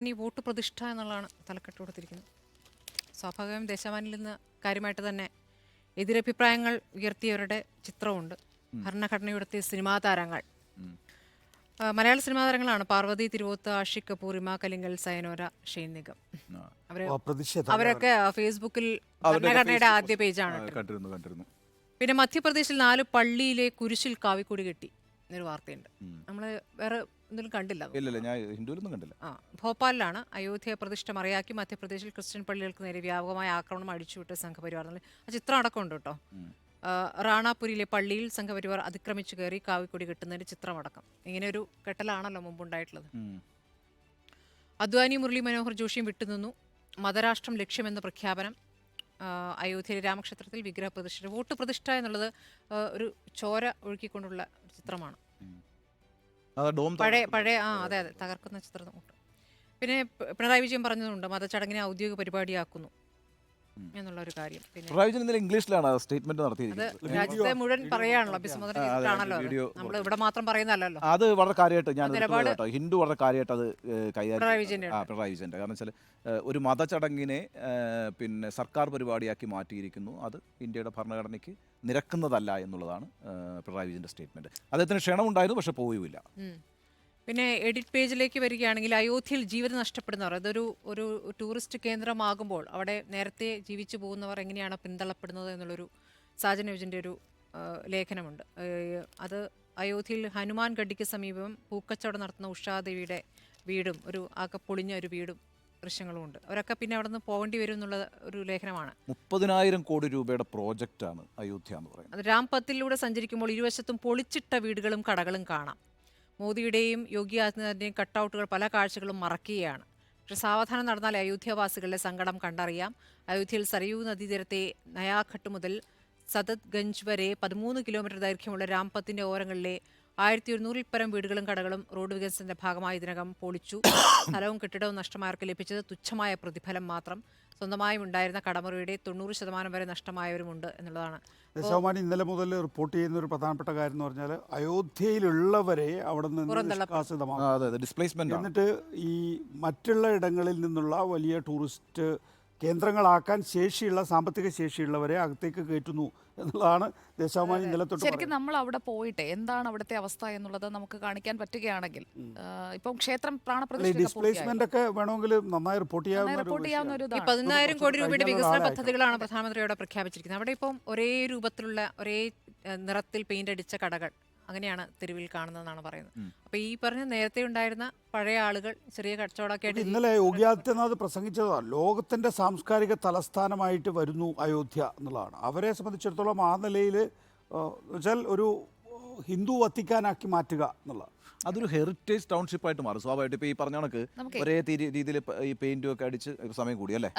ഇനി വോട്ട് പ്രതിഷ്ഠ എന്നുള്ളതാണ് തലക്കെട്ട് കൊടുത്തിരിക്കുന്നത്. സ്വാഭാവികമായും ദേശാഭിമാനിയിൽ നിന്ന് കാര്യമായിട്ട് തന്നെ എതിരഭിപ്രായങ്ങൾ ഉയർത്തിയവരുടെ ചിത്രമുണ്ട്. ഭരണഘടനയുയർത്തിയ സിനിമാ താരങ്ങൾ, മലയാള സിനിമാ താരങ്ങളാണ്. പാർവതി തിരുവോത്ത്, ആഷിഖ് കപൂർ, ഇമാ കലിംഗൽ, സയനോര, ഷെയ്ൻ നിഗം. അവരൊക്കെ ഫേസ്ബുക്കിൽ ഭരണഘടനയുടെ ആദ്യ പേജാണ്. പിന്നെ മധ്യപ്രദേശിൽ 4 പള്ളിയിലെ കുരിശിൽ കാവിക്കൂടി കെട്ടി എന്നൊരു വാർത്തയുണ്ട്. നമ്മൾ വേറെ എന്തെങ്കിലും കണ്ടില്ല. ഭോപ്പാലിലാണ് അയോധ്യ പ്രതിഷ്ഠ മറയാക്കി മധ്യപ്രദേശിൽ ക്രിസ്ത്യൻ പള്ളികൾക്ക് നേരെ വ്യാപകമായ ആക്രമണം അടിച്ചുവിട്ട സംഘപരിവാർ. ആ ചിത്രം അടക്കമുണ്ട് കേട്ടോ. റാണാപുരിയിലെ പള്ളിയിൽ സംഘപരിവാർ അതിക്രമിച്ചു കയറി കാവിക്കൊടി കെട്ടുന്നതിന്റെ ചിത്രമടക്കം. ഇങ്ങനെ ഒരു കെട്ടലാണല്ലോ മുമ്പുണ്ടായിട്ടുള്ളത്. അദ്വാനി, മുരളി മനോഹർ ജോഷിയും വിട്ടുനിന്നു. മതരാഷ്ട്രം ലക്ഷ്യമെന്ന പ്രഖ്യാപനം. അയോധ്യയിലെ രാമക്ഷേത്രത്തിൽ വിഗ്രഹ പ്രതിഷ്ഠ. വോട്ട് പ്രതിഷ്ഠ എന്നുള്ളത് ഒരു ചോര ഒഴുക്കിക്കൊണ്ടുള്ള ചിത്രമാണ്. പഴയ അതെ തകർക്കുന്ന ചിത്രം. പിന്നെ പിണറായി വിജയൻ പറഞ്ഞതുണ്ട്, മതചടങ്ങിനെ ഔദ്യോഗിക പരിപാടിയാക്കുന്നു എന്നുള്ള ഒരു കാര്യം. പിന്നെ ഇംഗ്ലീഷിലാണ് സ്റ്റേറ്റ്മെന്റ് നടത്തിയിരിക്കുന്നത്. രാജ്യത്തെ മുഴുവൻ പറയാണല്ലോ, അഭിസംബോധന നമ്മൾ ഇവിടെ മാത്രം പറയുന്നല്ലോ. അത് വളരെ കാര്യമായിട്ട് ഹിന്ദു വളരെ കാര്യമായിട്ട് അത് പിണറായി വിജയന്റെ കാരണം വെച്ചാൽ ഒരു മതചടങ്ങിനെ പിന്നെ സർക്കാർ പരിപാടിയാക്കി മാറ്റിയിരിക്കുന്നു. അത് ഇന്ത്യയുടെ ഭരണഘടനയ്ക്ക് നിരക്കുന്നതല്ല എന്നുള്ളതാണ് പിണറായി വിജയന്റെ സ്റ്റേറ്റ്മെന്റ്. അദ്ദേഹത്തിന് ക്ഷണമുണ്ടായിരുന്നു, പക്ഷെ പോയുമില്ല. പിന്നെ എഡിറ്റ് പേജിലേക്ക് വരികയാണെങ്കിൽ അയോധ്യയിൽ ജീവിതം നഷ്ടപ്പെടുന്നവർ, അതൊരു ഒരു ടൂറിസ്റ്റ് കേന്ദ്രമാകുമ്പോൾ അവിടെ നേരത്തെ ജീവിച്ചു പോകുന്നവർ എങ്ങനെയാണ് പിന്തള്ളപ്പെടുന്നത് എന്നുള്ളൊരു സാജൻ യോജൻ്റെ ഒരു ലേഖനമുണ്ട്. അത് അയോധ്യയിൽ ഹനുമാൻ ഗഡിക്ക് സമീപം പൂക്കച്ചവടം നടത്തുന്ന ഉഷാദേവിയുടെ വീടും ഒരു ആകെ പൊളിഞ്ഞ ഒരു വീടും ദൃശ്യങ്ങളുമുണ്ട്. അവരൊക്കെ പിന്നെ അവിടെ നിന്ന് പോകേണ്ടി വരും എന്നുള്ള ഒരു ലേഖനമാണ്. 30,000 കോടി രൂപയുടെ പ്രോജക്റ്റാണ് അയോധ്യ എന്ന് പറയുന്നത്. അത് രാംപത്തിലൂടെ സഞ്ചരിക്കുമ്പോൾ ഇരുവശത്തും പൊളിച്ചിട്ട വീടുകളും കടകളും കാണാം. മോദിയുടെയും യോഗി ആദിത്യനാഥിൻ്റെയും കട്ടൗട്ടുകൾ പല കാഴ്ചകളും മറക്കുകയാണ്. പക്ഷെ സാവധാനം നടന്നാൽ അയോധ്യവാസികളുടെ സങ്കടം കണ്ടറിയാം. അയോധ്യയിൽ സരയൂ നദീതീരത്തെ നയാഘട്ട് മുതൽ സദത്ഗഞ്ച് വരെ 13 കിലോമീറ്റർ ദൈർഘ്യമുള്ള രാംപത്തിന്റെ ഓരങ്ങളിലെ 1100-ൽ പരം വീടുകളും കടകളും റോഡ് വികസനത്തിന്റെ ഭാഗമായി ഇതിനകം പൊളിച്ചു. സ്ഥലവും കെട്ടിടവും നഷ്ടമായവർക്ക് ലഭിച്ചത് തുച്ഛമായ പ്രതിഫലം മാത്രം. സ്വന്തമായും ഉണ്ടായിരുന്ന കടമുറിയുടെ 90% വരെ നഷ്ടമായവരുമുണ്ട് എന്നുള്ളതാണ്. ദേശാഭിമാനി ഇന്നലെ മുതൽ റിപ്പോർട്ട് ചെയ്യുന്ന ഒരു പ്രധാനപ്പെട്ട കാര്യം എന്ന് പറഞ്ഞാൽ അയോധ്യയിലുള്ളവരെ അവിടെ നിന്ന് ഡിസ്പ്ലേസ്മെന്റ്, എന്നിട്ട് ഈ മറ്റുള്ള ഇടങ്ങളിൽ നിന്നുള്ള വലിയ ടൂറിസ്റ്റ് കേന്ദ്രങ്ങളാക്കാൻ ശേഷിയുള്ള സാമ്പത്തിക ശേഷിയുള്ളവരെ അകത്തേക്ക് കയറ്റുന്നു എന്നുള്ളതാണ് ദേശാഭിമാനി ഇന്നലെ തൊട്ട്. ശരിക്കും നമ്മൾ അവിടെ പോയിട്ട് എന്താണ് അവിടുത്തെ അവസ്ഥ എന്നുള്ളത് നമുക്ക് കാണിക്കാൻ പറ്റുകയാണെങ്കിൽ, ഇപ്പം ക്ഷേത്രം ഡിസ്പ്ലേസ്മെന്റ് ഒക്കെ വേണമെങ്കിൽ നന്നായി റിപ്പോർട്ട് ചെയ്യാവുന്ന 14,000 കോടി രൂപയുടെ വികസന പദ്ധതികളാണ് പ്രധാനമന്ത്രിയോടെ പ്രഖ്യാപിച്ചിരിക്കുന്നത്. അവിടെ ഇപ്പം ഒരേ രൂപത്തിലുള്ള ഒരേ നിറത്തിൽ പെയിന്റ് അടിച്ച കടകൾ അങ്ങനെയാണ് തെരുവിൽ കാണുന്നതെന്നാണ് പറയുന്നത്. അപ്പൊ ഈ പറഞ്ഞ നേരത്തെ ഉണ്ടായിരുന്ന പഴയ ആളുകൾ ചെറിയ കച്ചവടമൊക്കെ ആയിട്ട്. ഇന്നലെ യോഗി ആദിത്യനാഥ് പ്രസംഗിച്ചതാണ്, ലോകത്തിന്റെ സാംസ്കാരിക തലസ്ഥാനമായിട്ട് വരുന്നു അയോധ്യ എന്നുള്ളതാണ്. അവരെ സംബന്ധിച്ചിടത്തോളം ആ നിലയിൽ വെച്ചാൽ ഒരു ഹിന്ദു വത്തിക്കാനാക്കി മാറ്റുക എന്നുള്ളത്, അതൊരു ഹെറിറ്റേജ് ടൗൺഷിപ്പ് ആയിട്ട് മാറും സ്വാഭാവികമായിട്ട്. ഇപ്പൊ ഈ പറഞ്ഞ കണക്ക് ഒരേ രീതിയിൽ ഈ പെയിന്റും ഒക്കെ അടിച്ച് സമയം കൂടി അല്ലേ.